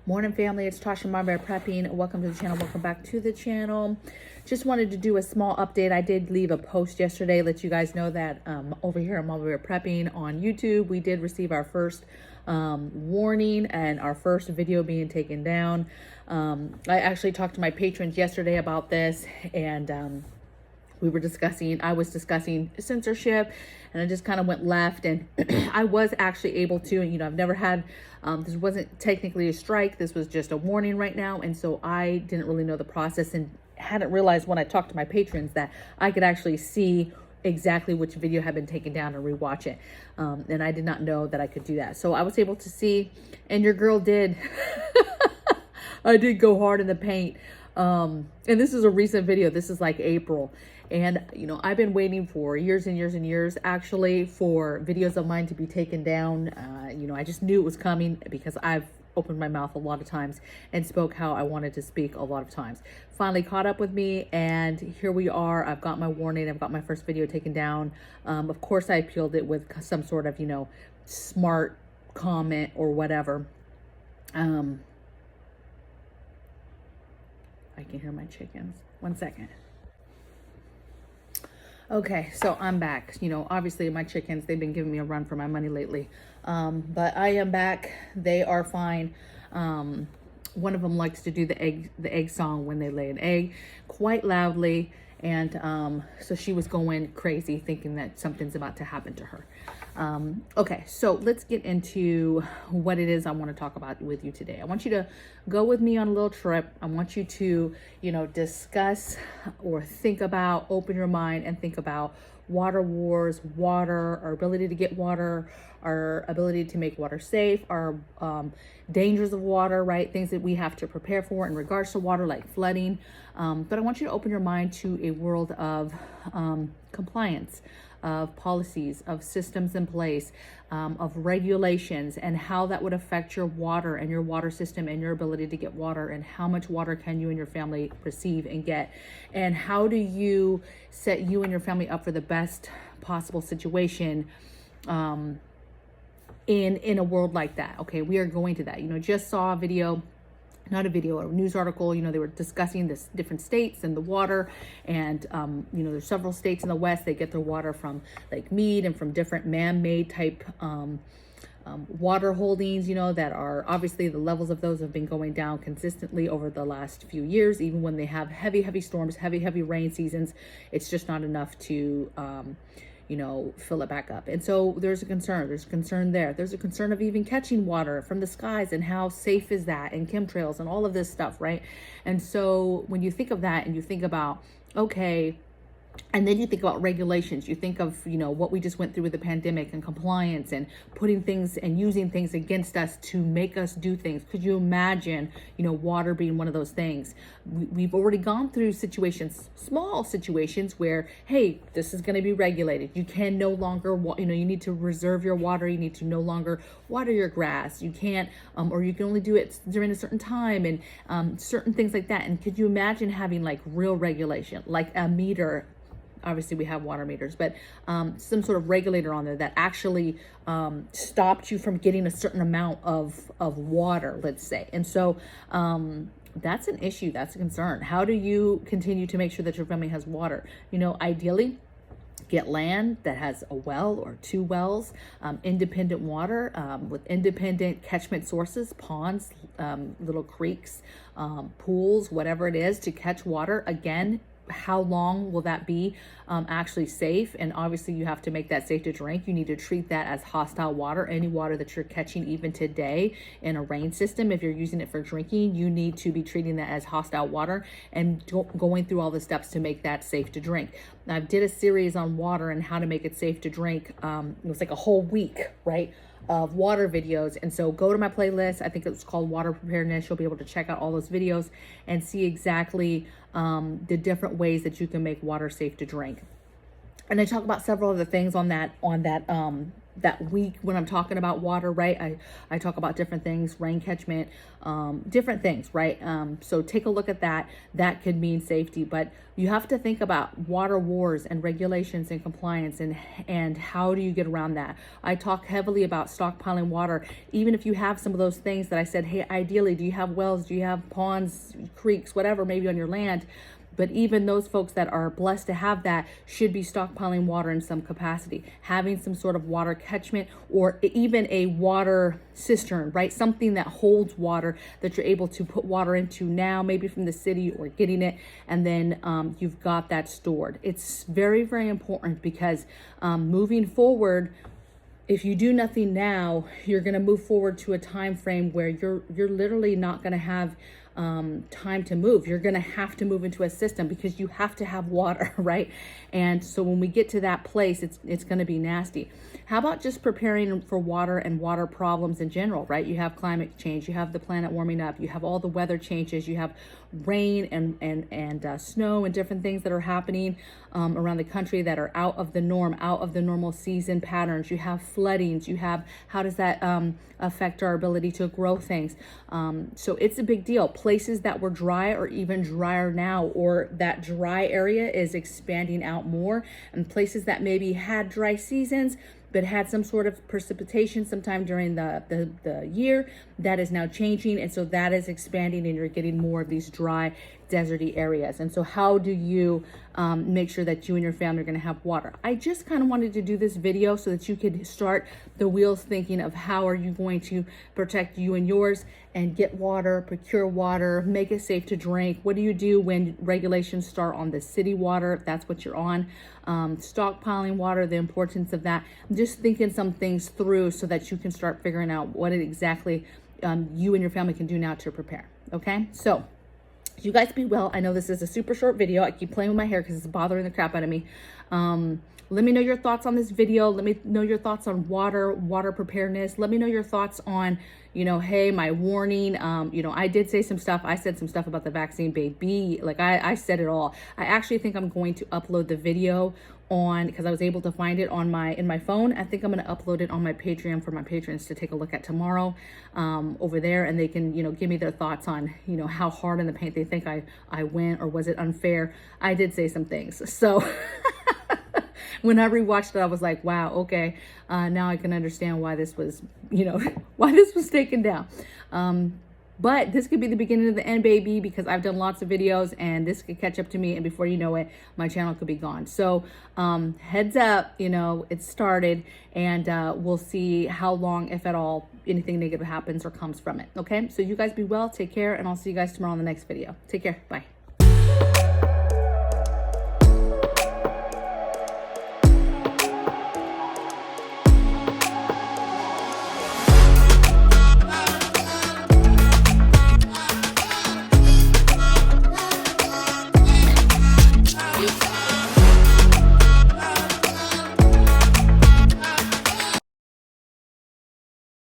Morning family, it's Tasha Marbury Prepping. Welcome to the channel. Welcome back to the channel. Just wanted to do a small update. I did leave a post yesterday, let you guys know that over here at Marbury Prepping on YouTube, we did receive our first warning and our first video being taken down. I actually talked to my patrons yesterday about this, and I was discussing censorship, and I just kind of went left, and I was actually able to, I've never had, this wasn't technically a strike, this was just a warning right now, and so I didn't really know the process and hadn't realized when I talked to my patrons that I could actually see exactly which video had been taken down and rewatch it, and I did not know that I could do that. So I was able to see, and your girl did. I did go hard in the paint. And this is a recent video. This is like April. And, I've been waiting for years and years and years, actually, for videos of mine to be taken down. I just knew it was coming because I've opened my mouth a lot of times and spoke how I wanted to speak a lot of times. Finally caught up with me, and here we are. I've got my warning. I've got my first video taken down. Of course, I appealed it with some sort of, smart comment or whatever. I can hear my chickens. One second. Okay, so I'm back. Obviously my chickens, they've been giving me a run for my money lately. But I am back. They are fine. One of them likes to do the egg song when they lay an egg quite loudly. And so she was going crazy thinking that something's about to happen to her. Okay, so let's get into what it is I want to talk about with you today. I want you to go with me on a little trip. I want you to, discuss or think about, open your mind and think about water wars, water, our ability to get water, our ability to make water safe, our dangers of water, right? Things that we have to prepare for in regards to water, like flooding. But I want you to open your mind to a world of compliance, of policies, of systems in place, of regulations, and how that would affect your water and your water system and your ability to get water, and how much water can you and your family receive and get, and how do you set you and your family up for the best possible situation in a world like that. Okay, we are going to that. Just saw a video, not a video, a news article. They were discussing this different states and the water, and there's several states in the West, they get their water from Lake Mead and from different man-made type water holdings, that are obviously, the levels of those have been going down consistently over the last few years. Even when they have heavy storms, heavy rain seasons, it's just not enough to fill it back up. And so there's a concern. There's concern there. There's a concern of even catching water from the skies, and how safe is that, and chemtrails and all of this stuff, right? And so when you think of that and you think about, okay, and then you think about regulations, you think of, what we just went through with the pandemic and compliance and putting things and using things against us to make us do things. Could you imagine, water being one of those things? We've already gone through situations, small situations where, hey, this is going to be regulated. You can no longer, you need to reserve your water. You need to no longer water your grass. You can't, or you can only do it during a certain time, and certain things like that. And could you imagine having like real regulation, like a meter? Obviously we have water meters, but some sort of regulator on there that actually stopped you from getting a certain amount of water, let's say. And so that's an issue, that's a concern. How do you continue to make sure that your family has water? Ideally, get land that has a well or two wells, independent water with independent catchment sources, ponds, little creeks, pools, whatever it is, to catch water. Again, how long will that be actually safe? And obviously you have to make that safe to drink. You need to treat that as hostile water. Any water that you're catching even today in a rain system, if you're using it for drinking, you need to be treating that as hostile water and going through all the steps to make that safe to drink. I did a series on water and how to make it safe to drink. It was like a whole week, right, of water videos. And so go to my playlist. I think it's called Water Preparedness. You'll be able to check out all those videos and see exactly the different ways that you can make water safe to drink. And I talk about several other things on that that week when I'm talking about water, right? I talk about different things, rain catchment, different things, right? So take a look at that. That could mean safety, but you have to think about water wars and regulations and compliance, and how do you get around that? I talk heavily about stockpiling water. Even if you have some of those things that I said, hey, ideally, do you have wells? Do you have ponds, creeks, whatever, maybe on your land? But even those folks that are blessed to have that should be stockpiling water in some capacity, having some sort of water catchment, or even a water cistern, right? Something that holds water that you're able to put water into now, maybe from the city or getting it, and then you've got that stored. It's very, very important because moving forward, if you do nothing now, you're going to move forward to a time frame where you're literally not going to have time to move. You're going to have to move into a system because you have to have water, right? And so when we get to that place, it's going to be nasty. How about just preparing for water and water problems in general, right? You have climate change, you have the planet warming up, you have all the weather changes, you have rain and snow and different things that are happening around the country that are out of the norm, out of the normal season patterns. You have floodings, you have, how does that affect our ability to grow things? So it's a big deal. Places that were dry or even drier now, or that dry area is expanding out more, and places that maybe had dry seasons but had some sort of precipitation sometime during the year, that is now changing, and so that is expanding, and you're getting more of these dry deserty areas. And so how do you make sure that you and your family are going to have water? I just kind of wanted to do this video so that you could start the wheels thinking of how are you going to protect you and yours and get water, procure water, make it safe to drink. What do you do when regulations start on the city water, if that's what you're on? Stockpiling water, the importance of that. I'm just thinking some things through so that you can start figuring out what it exactly you and your family can do now to prepare. Okay, so you guys be well. I know this is a super short video. I keep playing with my hair because it's bothering the crap out of me. Let me know your thoughts on this video. Let me know your thoughts on water preparedness. Let me know your thoughts on, hey, my warning. I did say some stuff. I said some stuff about the vaccine, baby. Like I said it all. I actually think I'm going to upload the video on, because I was able to find it on in my phone. I think I'm going to upload it on my Patreon for my patrons to take a look at tomorrow over there, and they can give me their thoughts on how hard in the paint they think I went, or was it unfair. I did say some things, so when I rewatched it, I was like, wow, okay, now I can understand why this was why this was taken down. But this could be the beginning of the end, baby, because I've done lots of videos and this could catch up to me, and before you know it, my channel could be gone. So heads up, it started, and we'll see how long, if at all, anything negative happens or comes from it. Okay, so you guys be well, take care, and I'll see you guys tomorrow in the next video. Take care. Bye.